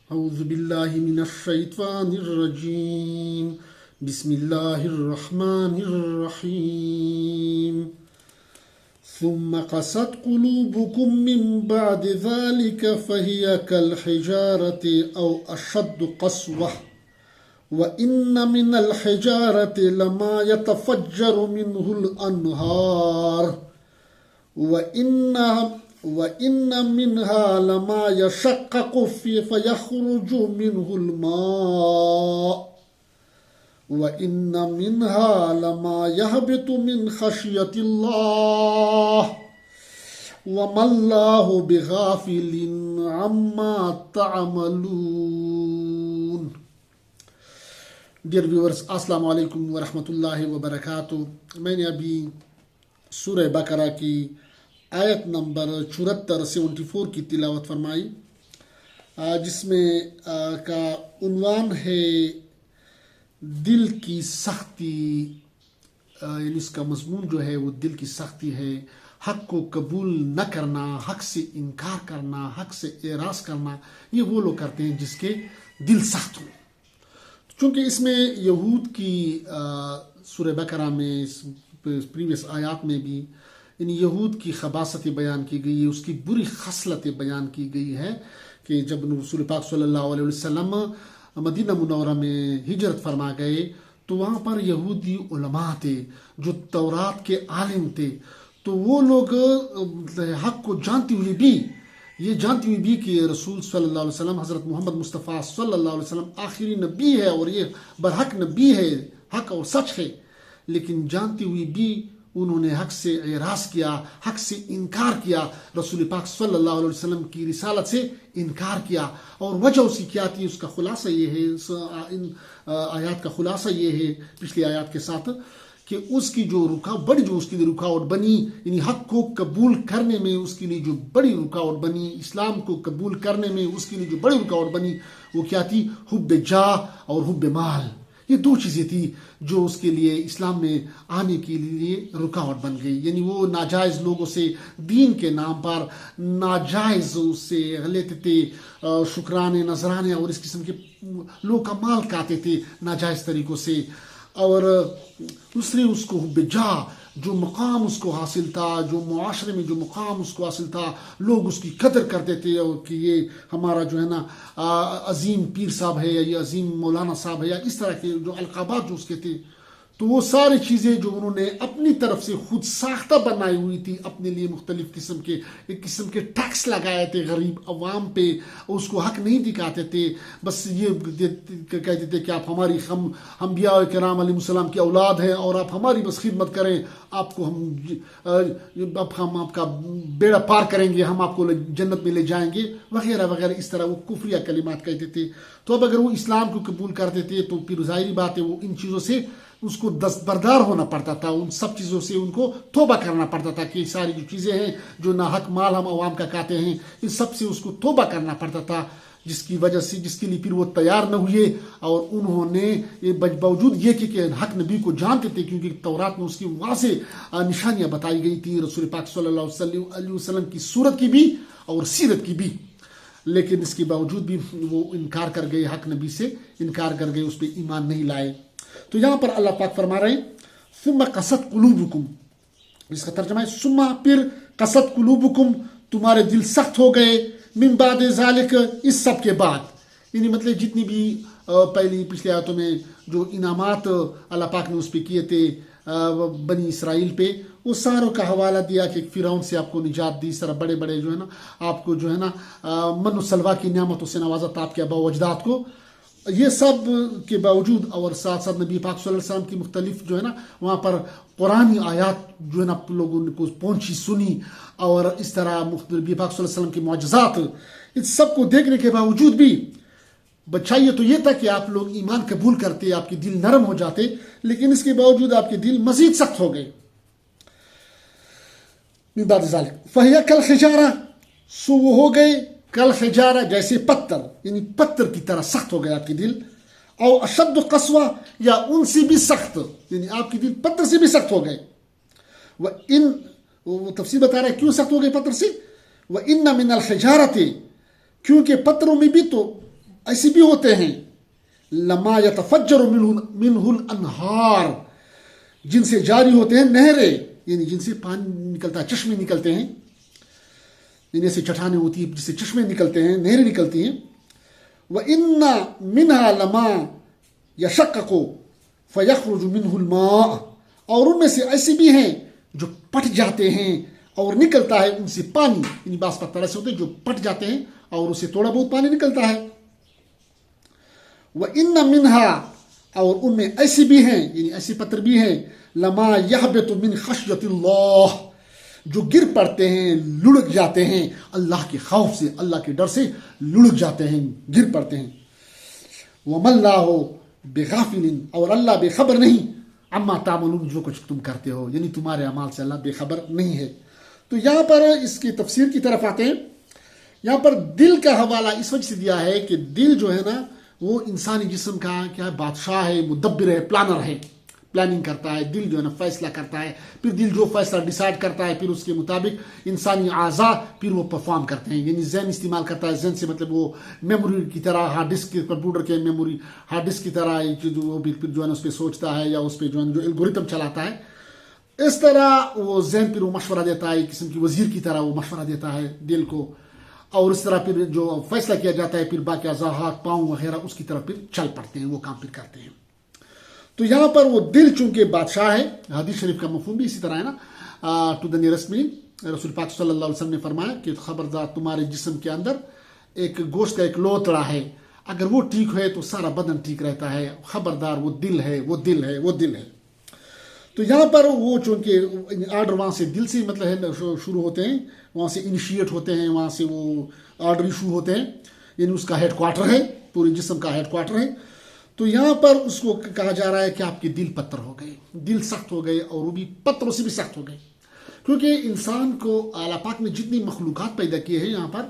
اعوذ باللہ من الشیطان الرجیم بسم اللہ الرحمن الرحیم ثم قست قلوبكم من بعد ذلك فهي كالحجارة أو أشد قسوة وإن من الحجارة لما يتفجر منه الأنهار وإن منها لما يشقق فيخرج منه الماء وإن منها لما يهبط من خشية الله وما الله بغافل عما تعملون. Dear viewers, السلام علیکم ورحمۃ اللہ وبرکاتہ. میں نے ابھی سورہ بقرہ کی آیت نمبر 74 کی تلاوت فرمائی، جس میں کا عنوان ہے دل کی سختی. یعنی اس کا مضمون جو ہے وہ دل کی سختی ہے، حق کو قبول نہ کرنا، حق سے انکار کرنا، حق سے اعراض کرنا. یہ وہ لوگ کرتے ہیں جس کے دل سخت ہوں. چونکہ اس میں یہود کی سورہ بقرہ میں پریویس آیات میں بھی یعنی یہود کی خباثتیں بیان کی گئی ہے، اس کی بری خصلتیں بیان کی گئی ہے کہ جب رسول پاک صلی اللہ علیہ وسلم مدینہ منورہ میں ہجرت فرما گئے تو وہاں پر یہودی علماء تھے جو تورات کے عالم تھے. تو وہ لوگ حق کو جانتے ہوئے بھی کہ رسول صلی اللہ علیہ وسلم حضرت محمد مصطفیٰ صلی اللہ علیہ وسلم آخری نبی ہے اور یہ برحق نبی ہے، حق اور سچ ہے، لیکن جانتے ہوئے بھی انہوں نے حق سے اعراض کیا، حق سے انکار کیا، رسول پاک صلی اللہ علیہ وسلم کی رسالت سے انکار کیا. اور وجہ اس کی کیا تھی؟ اس کا خلاصہ یہ ہے، ان آیات کا خلاصہ یہ ہے پچھلی آیات کے ساتھ کہ اس کی جو اس کی رکاوٹ بنی، یعنی حق کو قبول کرنے میں اس کے لیے جو بڑی رکاوٹ بنی، اسلام کو قبول کرنے میں اس کے لیے جو بڑی رکاوٹ بنی، وہ کیا تھی؟ حب جاہ اور حب مال. یہ دو چیزیں تھی جو اس کے لیے اسلام میں آنے کے لیے رکاوٹ بن گئی. یعنی وہ ناجائز لوگوں سے دین کے نام پر ناجائز اس سے لیتے تھے، شکرانے، نذرانے اور اس قسم کے لوگ کا مال کھاتے تھے ناجائز طریقوں سے. اور دوسری اس کو حب جاہ، جو مقام اس کو حاصل تھا، جو معاشرے میں جو مقام اس کو حاصل تھا، لوگ اس کی قدر کرتے تھے اور کہ یہ ہمارا جو ہے نا عظیم پیر صاحب ہے یا یہ عظیم مولانا صاحب ہے یا اس طرح کے جو القابات جو اس کے تھے. تو وہ ساری چیزیں جو انہوں نے اپنی طرف سے خود ساختہ بنائی ہوئی تھی، اپنے لیے مختلف ایک قسم کے ٹیکس لگائے تھے غریب عوام پہ، اس کو حق نہیں دکھاتے تھے. بس یہ کہتے تھے کہ آپ ہماری انبیاء کرام علیہ السلام کی اولاد ہیں اور آپ ہماری بس خدمت کریں، آپ کو ہم آپ کا بیڑا پار کریں گے، ہم آپ کو جنت میں لے جائیں گے وغیرہ وغیرہ. اس طرح وہ کفریہ کلمات کہتے تھے. تو اب اگر وہ اسلام کو قبول کرتے تھے تو پھر ظاہری بات ہے وہ ان چیزوں سے اس کو دستبردار ہونا پڑتا تھا، ان سب چیزوں سے ان کو توبہ کرنا پڑتا تھا کہ ساری جو چیزیں ہیں جو ناحق مال ہم عوام کا کھاتے ہیں ان سب سے اس کو توبہ کرنا پڑتا تھا، جس کی وجہ سے جس کے لیے پھر وہ تیار نہ ہوئے. اور انہوں نے باوجود یہ کہ حق نبی کو جانتے تھے کیونکہ تورات میں اس کی واضح نشانیاں بتائی گئی تھی، رسول پاک صلی اللہ علیہ وسلم کی صورت کی بھی اور سیرت کی بھی، لیکن اس کے باوجود بھی وہ انکار کر گئے، حق نبی سے انکار کر گئے، اس پہ ایمان نہیں لائے. تو یہاں پر اللہ پاک فرما رہے ہیں ثم قست قلوبکم، جس کا ترجمہ ہے ثم پھر قست قلوبکم، تمہارے دل سخت ہو گئے، من بعد ذالک، اس سب کے بعد. یعنی مطلب جتنی بھی پچھلی آیتوں میں جو انعامات اللہ پاک نے اس پہ کیے تھے بنی اسرائیل پہ، وہ ساروں کا حوالہ دیا کہ فرعون سے آپ کو نجات دی، اس طرح بڑے بڑے جو ہے نا آپ کو جو ہے نا من و سلوا کی نعمتوں سے نوازا تھا آپ کے آباء و اجداد کو. یہ سب کے باوجود اور ساتھ ساتھ نبی پاک صلی اللہ علیہ وسلم کی مختلف جو ہے نا وہاں پر قرآنی آیات جو ہے نا لوگوں کو پہنچی سنی، اور اس طرح نبی پاک صلی اللہ علیہ وسلم کے معجزات، اس سب کو دیکھنے کے باوجود بھی بچائیے تو یہ تھا کہ آپ لوگ ایمان قبول کرتے، آپ کے دل نرم ہو جاتے، لیکن اس کے باوجود آپ کے دل مزید سخت ہو گئے. من بعد ذالک فہی کالحجارہ، سو وہ ہو گئے کالحجارہ، جیسے پتھر، یعنی پتھر کی طرح سخت ہو گیا آپ کے دل. او اشد قسوہ، یا ان سے بھی سخت، یعنی آپ کے دل پتھر سے بھی سخت ہو گئے. وہ تفسیر بتا رہا ہے کیوں سخت ہو گئے پتھر سے. وَإِنَّ مِنَ الْحِجَارَةِ، کیونکہ پتھروں میں بھی تو ایسے بھی ہوتے ہیں لما یتفجر منہ الانہار، جن سے جاری ہوتے ہیں نہریں، یعنی جن سے پانی نکلتا ہے، چشمے نکلتے ہیں، یعنی ایسی چٹانیں ہوتی ہیں جس سے چشمے نکلتے ہیں، نہریں نکلتی ہیں. وَإِنَّ مِنْهَا لَمَا يَشَقَّقُ فَيَخْرُجُ مِنْهُ الْمَاءُ، اور ان میں سے ایسے بھی ہیں جو پٹ جاتے ہیں اور نکلتا ہے ان سے پانی، یعنی بعض پتھر ایسے ہوتے ہیں جو پٹ جاتے ہیں اور اس سے تھوڑا بہت پانی نکلتا ہے. وَإِنَّ مِنْهَا، اور ان میں ایسے بھی ہیں، یعنی ایسے پتھر بھی ہیں، لَمَا يَهْبِطُ مِنْ خَشْيَةِ اللَّهِ، جو گر پڑتے ہیں، لڑک جاتے ہیں اللہ کے خوف سے، اللہ کے ڈر سے لڑک جاتے ہیں، گر پڑتے ہیں. وَمَا اللَّهُ بِغَافِلٍ، اور اللہ بے خبر نہیں، عَمَّا تَعْمَلُونَ، جو کچھ تم کرتے ہو، یعنی تمہارے اعمال سے اللہ بے خبر نہیں ہے. تو یہاں پر اس کی تفسیر کی طرف آتے ہیں. یہاں پر دل کا حوالہ اس وجہ سے دیا ہے کہ دل جو ہے نا وہ انسانی جسم کا کیا ہے، بادشاہ ہے، مدبر ہے، پلانر ہے، پلاننگ کرتا ہے. دل جو ہے نا فیصلہ کرتا ہے، پھر دل جو فیصلہ ڈیسائیڈ کرتا ہے پھر اس کے مطابق انسانی اعضاء پھر وہ پرفارم کرتے ہیں. یعنی ذہن استعمال کرتا ہے، ذہن سے مطلب وہ میموری کی طرح، ہارڈ ڈسک کے، کمپیوٹر کے میموری ہارڈ ڈسک کی طرح وہ پھر جو ہے نا اس پہ سوچتا ہے یا اس پہ جو ہے جو الگوریتم چلاتا ہے. اس طرح وہ ذہن پھر وہ مشورہ دیتا ہے، ایک قسم کی وزیر کی طرح وہ مشورہ دیتا ہے دل کو، اور اس طرح پھر جو فیصلہ کیا جاتا ہے پھر باقی اعضاء، ہاتھ پاؤں وغیرہ اس کی طرف پھر چل پڑتے ہیں، وہ کام پھر کرتے ہیں. تو یہاں پر وہ دل چونکہ بادشاہ ہے، حدیث شریف کا مفہوم بھی اسی طرح ہے نا، ٹو دا نیرسٹ میننگ رسول پاک صلی اللہ علیہ وسلم نے فرمایا کہ خبردار تمہارے جسم کے اندر ایک گوشت کا ایک لوتڑا ہے، اگر وہ ٹھیک ہے تو سارا بدن ٹھیک رہتا ہے، خبردار وہ دل ہے، وہ دل ہے، وہ دل ہے. تو یہاں پر وہ چونکہ آرڈر وہاں سے دل سے مطلب ہے شروع ہوتے ہیں، وہاں سے انیشیٹ ہوتے ہیں، وہاں سے وہ آرڈر ایشو ہوتے ہیں، یعنی اس کا ہیڈ کوارٹر ہے، پورے جسم کا ہیڈ کوارٹر ہے. تو یہاں پر اس کو کہا جا رہا ہے کہ آپ کے دل پتھر ہو گئے، دل سخت ہو گئے، اور وہ بھی پتھروں سے بھی سخت ہو گئے. کیونکہ انسان کو اعلیٰ پاک نے جتنی مخلوقات پیدا کیے ہیں یہاں پر،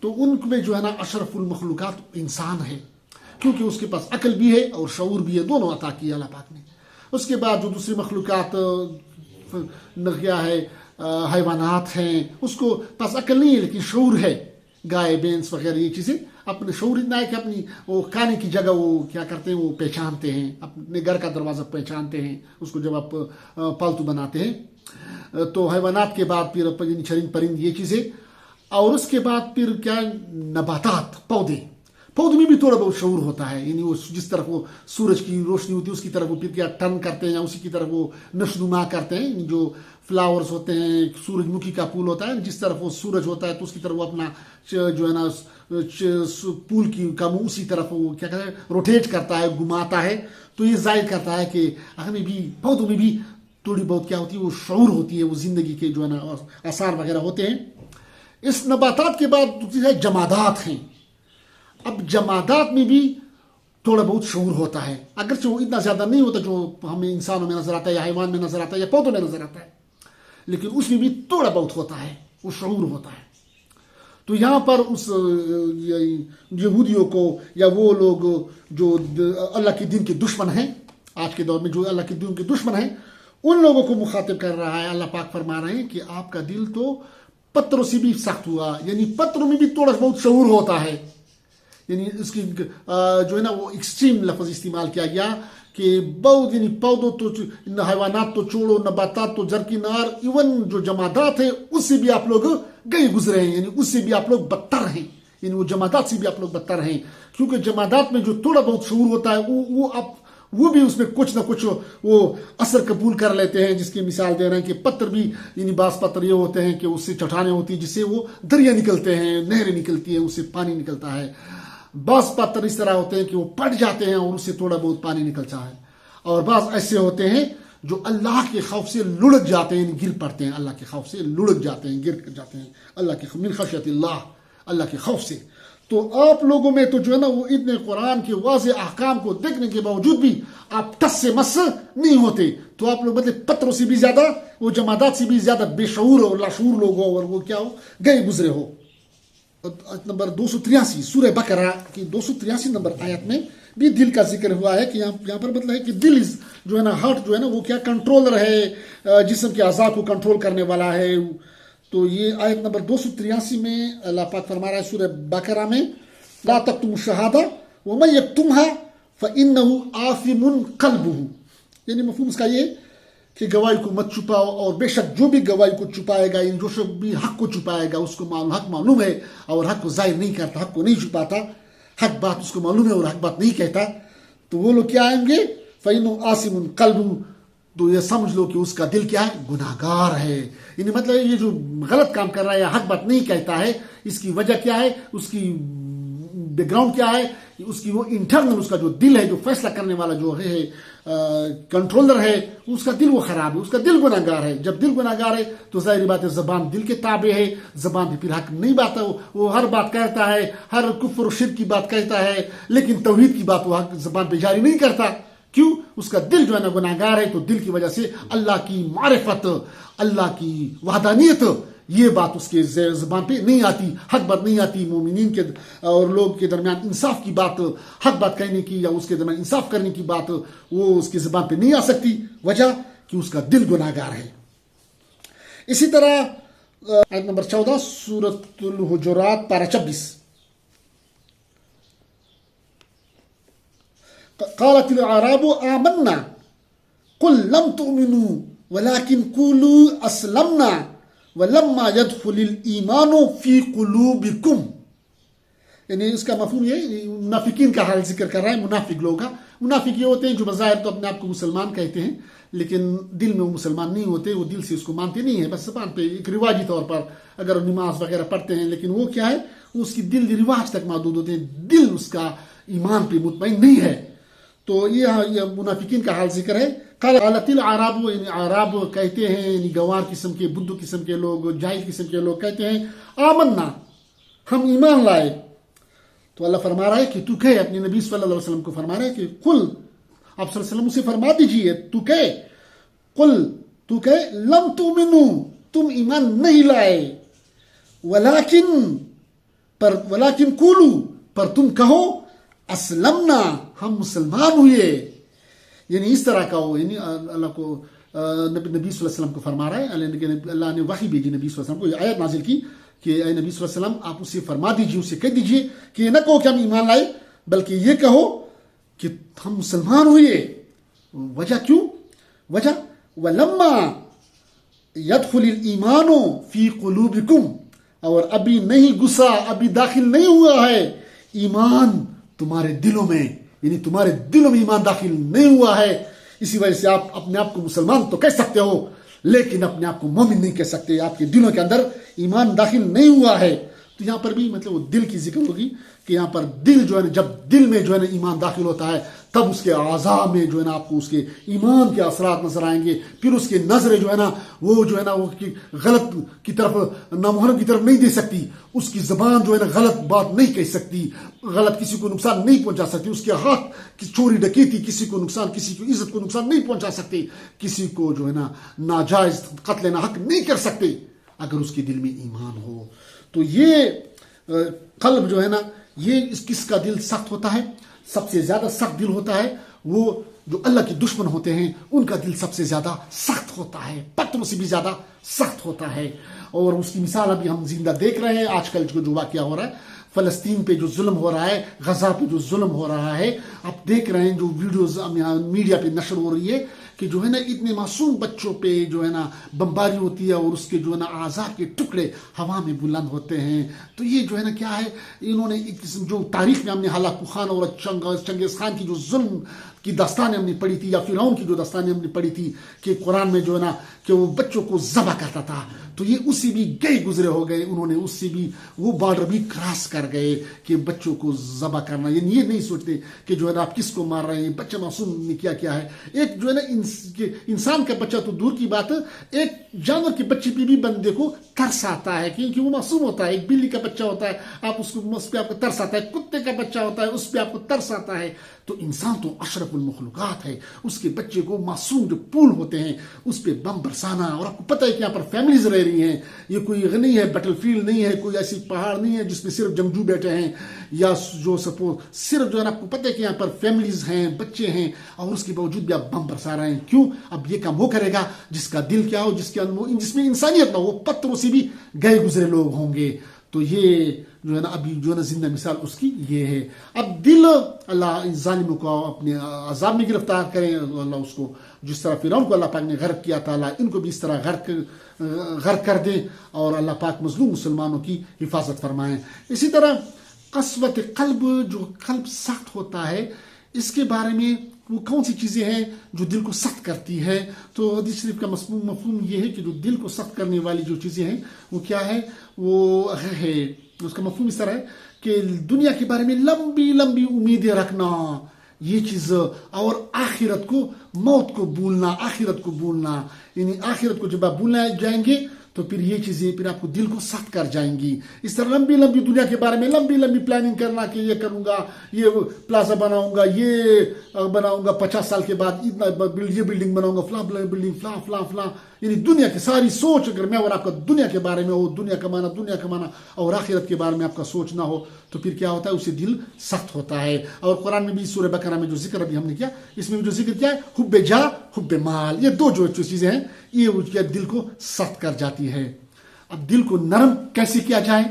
تو ان میں جو ہے نا اشرف المخلوقات انسان ہے، کیونکہ اس کے پاس عقل بھی ہے اور شعور بھی ہے، دونوں عطا کیے اعلیٰ پاک نے. اس کے بعد جو دوسری مخلوقات کیا ہے، حیوانات ہیں، اس کو پاس عقل نہیں ہے لیکن شعور ہے، گائے، بینس وغیرہ یہ چیزیں اپنے شعور اتنا ہے کہ اپنی وہ کھانے کی جگہ وہ کیا کرتے ہیں، وہ پہچانتے ہیں، اپنے گھر کا دروازہ پہچانتے ہیں اس کو جب آپ پالتو بناتے ہیں. تو حیوانات کے بعد پھر چرند پرند یہ چیزیں، اور اس کے بعد پھر کیا نباتات، پودے میں بھی تھوڑا بہت شعور ہوتا ہے، یعنی وہ جس طرف وہ سورج کی روشنی ہوتی ہے اس کی طرف وہ پھر کیا ٹرن کرتے ہیں، یا اسی کی طرف وہ نشونما کرتے ہیں. جو فلاورز ہوتے ہیں، سورج مکھی کا پھول ہوتا ہے، جس طرف وہ سورج ہوتا ہے تو اس کی طرف وہ اپنا جو ہے نا پھول کی کا منہ اسی طرف وہ کیا کہتے ہیں روٹیٹ کرتا ہے، گھماتا ہے. تو یہ ظاہر کرتا ہے کہ ہمیں بھی پودوں میں بھی تھوڑی بہت کیا ہوتی ہے، وہ شعور ہوتی ہے، وہ زندگی کے جو ہے نا آثار وغیرہ ہوتے ہیں. اس نباتات کے بعد جمادات ہیں. اب جمادات میں بھی تھوڑا بہت شعور ہوتا ہے، اگرچہ وہ اتنا زیادہ نہیں ہوتا جو ہمیں انسانوں میں نظر آتا ہے یا حیوان میں نظر آتا ہے یا پودوں میں نظر آتا ہے، لیکن اس میں بھی تھوڑا بہت ہوتا ہے، وہ شعور ہوتا ہے. تو یہاں پر اس یہودیوں کو یا وہ لوگ جو اللہ کے دین کے دشمن ہیں، آج کے دور میں جو اللہ کے دین کے دشمن ہیں، ان لوگوں کو مخاطب کر رہا ہے. اللہ پاک فرما رہے ہیں کہ آپ کا دل تو پتھروں سے بھی سخت ہوا، یعنی پتھروں میں بھی تھوڑا بہت شعور ہوتا ہے. یعنی اس کی جو ہے نا وہ ایکسٹریم لفظ استعمال کیا گیا کہ بہت، یعنی پودوں تو حیوانات تو چھوڑو، نباتات تو درکنار، ایون جو جمادات ہیں اس سے بھی آپ لوگ گئے گزرے ہیں، یعنی اس سے بھی آپ لوگ بدتر ہیں، یعنی وہ جمادات سے بھی آپ لوگ بدتر ہیں. کیونکہ جمادات میں جو تھوڑا بہت شعور ہوتا ہے وہ بھی اس میں کچھ نہ کچھ وہ اثر قبول کر لیتے ہیں. جس کی مثال دے رہے ہیں کہ پتھر بھی، یعنی بعض پتھر یہ ہوتے ہیں کہ اس سے چٹانیں ہوتی ہیں جس سے وہ دریا نکلتے ہیں، نہریں نکلتی ہیں، اس سے پانی نکلتا ہے. بعض پتھر اس طرح ہوتے ہیں کہ وہ پٹ جاتے ہیں اور اس سے تھوڑا بہت پانی نکلتا ہے. اور بعض ایسے ہوتے ہیں جو اللہ کے خوف سے لڑک جاتے ہیں، گر پڑتے ہیں، اللہ کے خوف سے لڑک جاتے ہیں، گر جاتے ہیں، اللہ کے من خشیت اللہ کے خوف سے. تو آپ لوگوں میں تو جو ہے نا وہ اتنے قرآن کے واضح احکام کو دیکھنے کے باوجود بھی آپ ٹس سے مس نہیں ہوتے. تو آپ لوگ مطلب پتھروں سے بھی زیادہ، وہ جمادات سے بھی زیادہ بے شعور اور لاشعور لوگ ہو، اور وہ کیا ہو، گئے گزرے ہو. نمبر 283 سورہ بقرہ کی 283 نمبر آیت میں بھی دل کا ذکر ہوا ہے کہ یہاں پر مطلب ہے کہ دل جو ہے نا، ہارٹ جو ہے نا وہ کیا کنٹرولر ہے، جسم کے اعضاء کو کنٹرول کرنے والا ہے. تو یہ آیت نمبر 283 میں اللہ پاک فرما رہا ہے سورہ بقرہ میں لا تکتموا الشہادہ ومن یکتمھا فإنہ آثم قلبہ، یعنی مفہوم اس کا یہ کہ گواہی کو مت چھپاؤ، اور بے شک جو بھی گواہی کو چھپائے گا، جو شخص بھی حق کو چھپائے گا اس کو حق معلوم ہے اور حق کو ظاہر نہیں کرتا، حق کو نہیں چھپاتا، حق بات اس کو معلوم ہے اور حق بات نہیں کہتا، تو وہ لوگ کیا آئیں گے؟ فإنہ آثم قلبہ، تو یہ سمجھ لو کہ اس کا دل کیا ہے؟ گناہ گار ہے. یعنی مطلب یہ جو غلط کام کر رہا ہے یا حق بات نہیں کہتا ہے، اس کی وجہ کیا ہے؟ اس کی بیک گراؤنڈ کیا ہے؟ اس کی وہ انٹرنل، اس کا جو دل ہے، جو فیصلہ کرنے والا جو ہے کنٹرولر ہے، اس کا دل وہ خراب ہے، اس کا دل گناہ گار ہے. جب دل گناہ گار ہے تو ظاہری بات ہے زبان دل کے تابع ہے، زبان پہ پھر حق نہیں بات ہے، وہ ہر بات کہتا ہے، ہر کفر و شرک کی بات کہتا ہے، لیکن توحید کی بات وہ زبان پہ جاری نہیں کرتا. کیوں؟ اس کا دل جو ہے نا گناہ گار ہے. تو دل کی وجہ سے اللہ کی معرفت، اللہ کی وحدانیت، یہ بات اس کے زبان پہ نہیں آتی، حق بات نہیں آتی. مومنین کے اور لوگ کے درمیان انصاف کی بات، حق بات کہنے کی یا اس کے درمیان انصاف کرنے کی بات وہ اس کی زبان پہ نہیں آ سکتی. وجہ کہ اس کا دل گناہ گار ہے. اسی طرح آیت نمبر 14 سورۃ الحجرات پارہ 26، قالت الاعراب آمنا قل لم تؤمنوا ولكن قولوا اسلمنا ولما يدخل الايمان في قلوبكم. یعنی اس کا مفہوم یہ منافقین کا حال ذکر کر رہا ہے. منافق لوگ ہیں، منافق یہ ہوتے ہیں جو بظاہر تو اپنے آپ کو مسلمان کہتے ہیں لیکن دل میں وہ مسلمان نہیں ہوتے، وہ دل سے اس کو مانتے نہیں ہیں، بس زبان پہ ایک رواجی طور پر اگر نماز وغیرہ پڑھتے ہیں، لیکن وہ کیا ہے؟ اس کی دل رواج تک محدود ہوتے ہیں، دل اس کا ایمان پہ مطمئن نہیں ہے. تو یہ منافقین کا حال ذکر ہے. قالت الاعراب، یعنی اعراب کہتے ہیں، یعنی گوار قسم کے، بدھو قسم کے لوگ، جاہل قسم کے لوگ کہتے ہیں آمنا، ہم ایمان لائے. تو اللہ فرما رہا ہے کہ تو کہے، اپنے نبی صلی اللہ علیہ وسلم کو فرما رہا ہے کہ قل، آپ صلی اللہ علیہ وسلم سے فرما دیجئے، تو کہے، قل، تو کہے، لم تؤمنوا، تم ایمان نہیں لائے، ولیکن قولوا، پر تم کہو، اسلمنا، ہم مسلمان ہوئے. یعنی اس طرح کا ہو، یعنی اللہ کو نبی صلی اللہ علیہ وسلم کو فرما رہا ہے. اللہ نے وحی بھیجی نبی صلی اللہ علیہ وسلم کو، یہ آیت نازل کی کہ اے نبی صلی اللہ علیہ وسلم آپ اسے فرما دیجئے، اسے کہہ دیجئے کہ یہ نہ کہو کہ ہم ایمان لائے، بلکہ یہ کہو کہ ہم مسلمان ہوئے. وجہ کیوں؟ وجہ وَلَمَّا يَدْخُلِ الْإِيمَانُ فِي قُلُوبِكُمْ، اور ابھی نہیں گھسا، ابھی داخل نہیں ہوا ہے ایمان تمہارے دلوں میں، یعنی تمہارے دلوں میں ایمان داخل نہیں ہوا ہے. اسی وجہ سے آپ اپنے آپ کو مسلمان تو کہہ سکتے ہو لیکن اپنے آپ کو مومن نہیں کہہ سکتے، آپ کے دلوں کے اندر ایمان داخل نہیں ہوا ہے. تو یہاں پر بھی مطلب وہ دل کی ذکر ہوگی کہ یہاں پر دل جو ہے نا، جب دل میں جو ہے نا ایمان داخل ہوتا ہے تب اس کے اعضاء میں جو ہے نا آپ کو اس کے ایمان کے اثرات نظر آئیں گے. پھر اس کے نظریں جو ہے نا وہ جو ہے نا وہ غلط کی طرف، نامحرم کی طرف نہیں دے سکتی، اس کی زبان جو ہے نا غلط بات نہیں کہہ سکتی، غلط کسی کو نقصان نہیں پہنچا سکتی، اس کے ہاتھ کی چوری ڈکیتی کسی کو نقصان، کسی کی عزت کو نقصان نہیں پہنچا سکتے، کسی کو جو ہے نا ناجائز قتل نہ حق نہیں کر سکتے اگر اس کے دل میں ایمان ہو. تو یہ قلب جو ہے نا، یہ کس کا دل سخت ہوتا ہے؟ سب سے زیادہ سخت دل ہوتا ہے وہ جو اللہ کے دشمن ہوتے ہیں، ان کا دل سب سے زیادہ سخت ہوتا ہے، پتھروں سے بھی زیادہ سخت ہوتا ہے. اور اس کی مثال ابھی ہم زندہ دیکھ رہے ہیں. آج کل جو واقعہ ہو رہا ہے، فلسطین پہ جو ظلم ہو رہا ہے، غزہ پہ جو ظلم ہو رہا ہے، آپ دیکھ رہے ہیں جو ویڈیوز میڈیا پہ نشر ہو رہی ہے کہ جو ہے نا اتنے معصوم بچوں پہ جو ہے نا بمباری ہوتی ہے اور اس کے جو ہے نا اعضاء کے ٹکڑے ہوا میں بلند ہوتے ہیں. تو یہ جو ہے نا کیا ہے، انہوں نے ایک قسم جو تاریخ میں ہم نے ہلاکو خان اور چنگیز خان کی جو ظلم کی داستانیں ہم نے پڑھی تھی، یا فرعون کی جو داستانیں ہم نے پڑھی تھی کہ قرآن میں جو ہے نا کہ وہ بچوں کو ذبح کرتا تھا، تو یہ اس سے بھی گئے گزرے ہو گئے. انہوں نے اس سے بھی وہ بارڈر بھی کراس کر گئے کہ بچوں کو ذبح کرنا، یعنی یہ نہیں سوچتے کہ جو ہے نا آپ کس کو مار رہے ہیں، بچہ معصوم نے کیا ہے. ایک جو ہے نا انسان کا بچہ تو دور کی بات، ایک جانور کے بچے پہ بھی بندے کو ترس آتا ہے کیونکہ وہ معصوم ہوتا ہے. ایک بلی کا بچہ ہوتا ہے، آپ اس پہ آپ کو ترس آتا ہے. کتے کا بچہ ہوتا ہے، اس پہ آپ کو ترس آتا ہے. تو انسان تو اشرف المخلوقات ہے، اس کے بچے کو معصوم جو پھول ہوتے ہیں اس پہ بم برسانا. اور آپ کو پتہ ہے کہ یہاں پر فیملیز رہ رہی ہیں، یہ کوئی غنی ہے، بیٹل فیلڈ نہیں ہے، کوئی ایسی پہاڑ نہیں ہے جس میں صرف جنگجو بیٹھے ہیں، یا جو سپوز صرف جو ہے نا آپ کو پتہ ہے کہ یہاں پر فیملیز ہیں، بچے ہیں، اور اس کے باوجود بھی آپ بم برسا رہے ہیں. کیوں؟ اب یہ کام وہ کرے گا جس کا دل کیا ہو، جس میں انسانیت نہ ہو. وہ پتھروں سے بھی گئے گزرے لوگ ہوں گے. تو یہ جو ہے نا ابھی جو ہے نا زندہ مثال اس کی یہ ہے. اب دل اللہ ظالموں کو اپنے عذاب میں گرفتار کریں. اللہ اس کو جس طرح فرعون کو اللہ پاک نے غرق کیا تھا، اللہ ان کو بھی اس طرح غرق کر دے اور اللہ پاک مظلوم مسلمانوں کی حفاظت فرمائیں. اسی طرح قسوت قلب، جو قلب سخت ہوتا ہے، اس کے بارے میں وہ کون سی چیزیں ہیں جو دل کو سخت کرتی ہے. تو حدیث شریف کا مفہوم یہ ہے کہ جو دل کو سخت کرنے والی جو چیزیں ہیں وہ کیا ہے، وہ ہے اس کا مفہوم اس طرح ہے کہ دنیا کے بارے میں لمبی لمبی امیدیں رکھنا، یہ چیز، اور آخرت کو، موت کو بھولنا، آخرت کو بھولنا. یعنی آخرت کو جب آپ بھولنا جائیں گے تو پھر یہ چیزیں پھر آپ کو دل کو سخت کر جائیں گی. اس طرح لمبی لمبی دنیا کے بارے میں لمبی لمبی پلاننگ کرنا کہ یہ کروں گا، یہ پلازا بناؤں گا، یہ بناؤں گا 50 سال کے بعد، اتنا یہ بلڈنگ بناؤں گا، فلاں بلڈنگ، فلاں فلاں فلاں. یعنی دنیا کی ساری سوچ اگر میں اور آپ کا دنیا کے بارے میں ہو، دنیا کمانا اور آخرت کے بارے میں آپ کا سوچ نہ ہو تو پھر کیا ہوتا ہے، اسے دل سخت ہوتا ہے. اور قرآن میں بھی سورہ بقرہ میں جو ذکر ابھی ہم نے کیا، اس میں بھی جو ذکر کیا ہے، حب جاہ، حب مال، یہ دو جو چیزیں ہیں یہ دل کو سخت کر جاتی ہے. اب دل کو نرم کیسے کیا جائے؟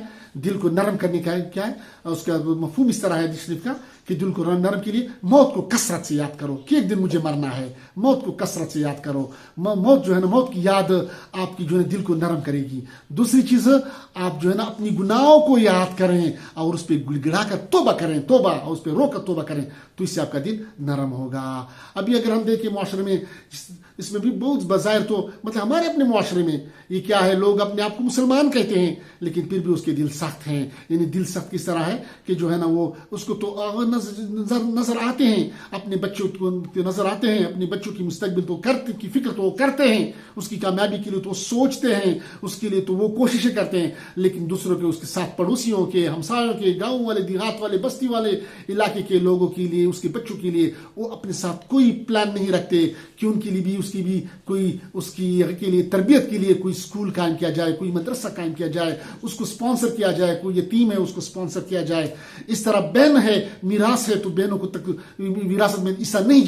دل کو نرم کرنے کا کیا ہے، اس کا مفہوم اس طرح ہے حدیث شریف کا کہ دل کو نرم کے لیے موت کو کثرت سے یاد کرو کہ ایک دن مجھے مرنا ہے. موت کو کثرت سے یاد کرو. موت جو ہے نا، موت کی یاد آپ کی جو ہے دل کو نرم کرے گی. دوسری چیز، آپ جو ہے نا اپنی گناہوں کو یاد کریں اور اس پہ گڑ گڑا کر توبہ کریں، توبہ، اور اس پہ رو کر توبہ کریں تو اس سے آپ کا دل نرم ہوگا. ابھی اگر ہم دیکھیں معاشرے میں، اس میں بھی بہت بظاہر تو مطلب ہمارے اپنے معاشرے میں یہ کیا ہے، لوگ اپنے آپ کو مسلمان کہتے ہیں لیکن پھر بھی اس کے دل سخت ہیں. یعنی دل سخت کس طرح ہے کہ جو ہے نا وہ اس کو تو نظر آتے ہیں، اپنے بچوں کو نظر آتے ہیں، اپنے بچوں کی مستقبل تو کی فکر تو وہ کرتے ہیں، اس کی کامیابی کے لیے تو وہ سوچتے ہیں، اس کے لیے تو وہ کوششیں کرتے ہیں، لیکن دوسروں کے، اس کے ساتھ پڑوسیوں کے، ہمسایوں کے، گاؤں والے، دیہات والے، بستی والے علاقے کے لوگوں کے لیے، اس کے بچوں کے لیے وہ اپنے ساتھ کوئی پلان نہیں رکھتے کہ ان کے لیے بھی کوئی اس کی کے لیے تربیت کے لیے کوئی اسکول قائم کیا جائے، کوئی مدرسہ قائم کیا جائے، اس کو سپانسر کیا جائے، کوئی یتیم ہے اس کو سپانسر کیا جائے. اس طرح بہن ہے، میراث ہے تو بہنوں کو تک وراثت میں حصہ نہیں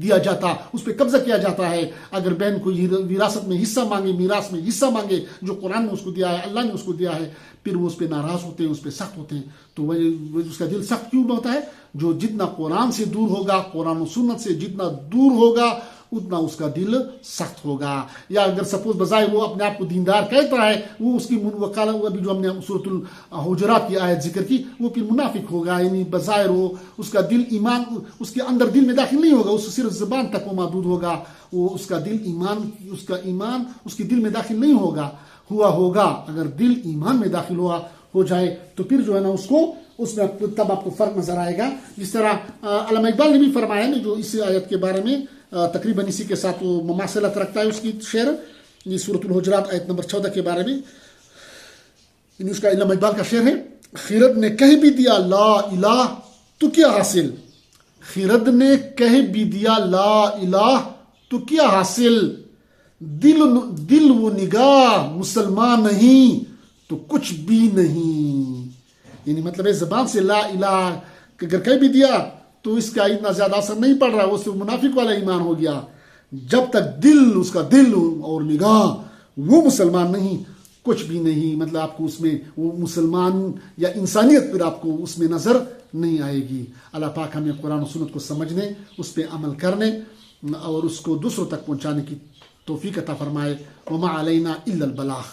دیا جاتا، اس پہ قبضہ کیا جاتا ہے. اگر بہن کو وراثت میں حصہ مانگے، میراث میں حصہ مانگے جو قرآن نے اس کو دیا ہے، اللہ نے اس کو دیا ہے، پھر وہ اس پہ ناراض ہوتے ہیں، اس پہ سخت ہوتے ہیں. تو اس کا دل سخت کیوں ہوتا ہے؟ جو جتنا قرآن سے دور ہوگا، قرآن و سنت سے جتنا دور ہوگا اتنا اس کا دل سخت ہوگا. یا اگر سپوز بظاہر وہ اپنے آپ کو دیندار کہتا ہے، وہ اس کی ابھی جو ہم نے سورۃ الحجرات کی آیت ذکر کی، وہ پھر منافق ہوگا. یعنی بظاہر وہ اس کا دل ایمان اس کے اندر دل میں داخل نہیں ہوگا، اس صرف زبان تک وہ محدود ہوگا. وہ اس کا دل ایمان اس کے دل میں داخل نہیں ہوگا. اگر دل ایمان میں داخل ہو جائے تو پھر جو ہے نا اس میں تب آپ کو فرق نظر آئے گا. جس طرح علامہ اقبال نے بھی فرمایا نا، جو اس آیت کے بارے میں تقریباً اسی کے ساتھ وہ مماثلت رکھتا ہے اس کی شعر، یہ سورۃ الحجرات آیت نمبر 14 کے بارے میں. اس کا علامہ اقبال کا شعر ہے: خرد نے کہہ بھی دیا لا الہ تو کیا حاصل، خرد نے کہہ بھی دیا لا الہ تو کیا حاصل، دل و نگاہ مسلمان نہیں تو کچھ بھی نہیں. یعنی مطلب ہے زبان سے لا الہ اگر کہہ بھی دیا تو اس کا اتنا زیادہ اثر نہیں پڑ رہا، وہ صرف منافق والا ایمان ہو گیا. جب تک اس کا دل اور نگاہ وہ مسلمان نہیں، کچھ بھی نہیں. مطلب آپ کو اس میں وہ مسلمان یا انسانیت پھر آپ کو اس میں نظر نہیں آئے گی. اللہ پاک ہمیں قرآن و سنت کو سمجھنے، اس پہ عمل کرنے اور اس کو دوسروں تک پہنچانے کی توفیق عطا فرمائے. وما علینا الا البلاغ.